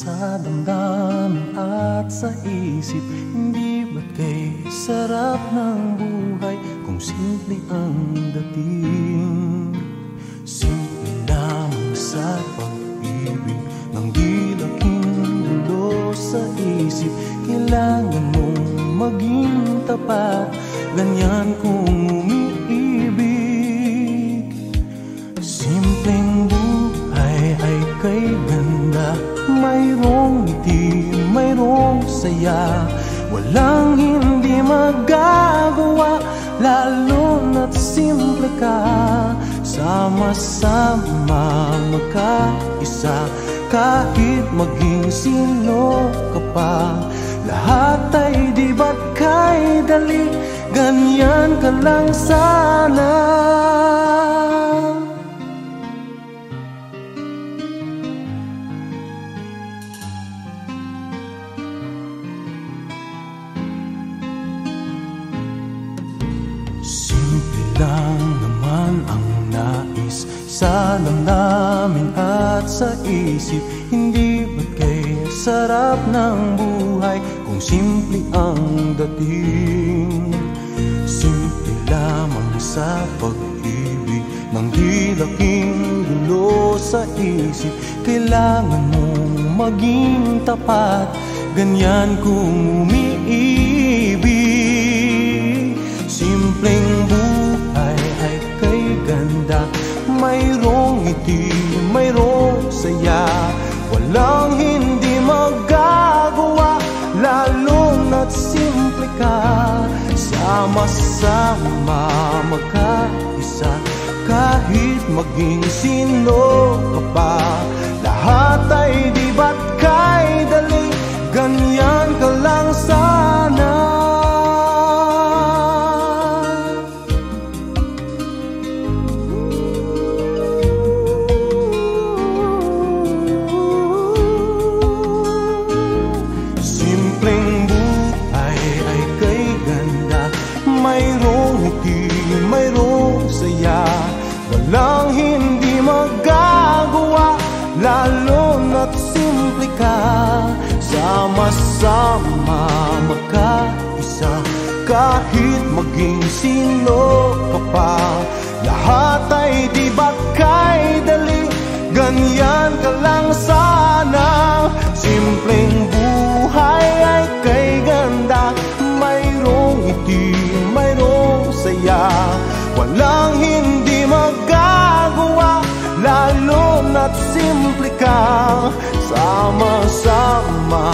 sa damdamin at sa isip. Hindi ba't kay sarap ng buhay kung simple ang dating? Simple lamang sa pag-ibig nang di laking gulo sa isip. Kailangan mong maging tapat, ganyan kung umiibig. Simpleng buhay ay kay ganda, mayroong ngiti, mayroong saya. Walang hindi magagawa, lalo na't simple ka. Sama-sama magkaisa, kahit maging sino ka pa. Lahat ay di ba't kay dali, ganyan ka lang sana. Simple lang naman ang nais sa damdamin at sa isip. Hindi ba't kay sarap ng buhay kung simple ang dating? Simple lamang sa pag-ibig nang di laking gulo sa isip. Kailangan mong maging tapat, ganyan kung umiibig. Simpleng buhay ay kay ganda, mayroong ngiti, mayroong saya. Walang hindi magagawa, lalo na't simple ka. Sama-sama magkaisa, kahit maging sino ka pa. Lahat ay di ba't kay dali, ganyan ka lang sana. Mayroong ngiti, mayroong saya. Walang hindi magagawa, lalo na't simple ka. Sama-sama magkaisa, kahit maging sino ka pa. Lahat ay di ba't kay dali, ganyan ka lang sana. Simpleng buhay ay kay ganda, mayroong ngiti, mayroong saya. Walang hindi magagawa, lalo na't simple ka. Sama-sama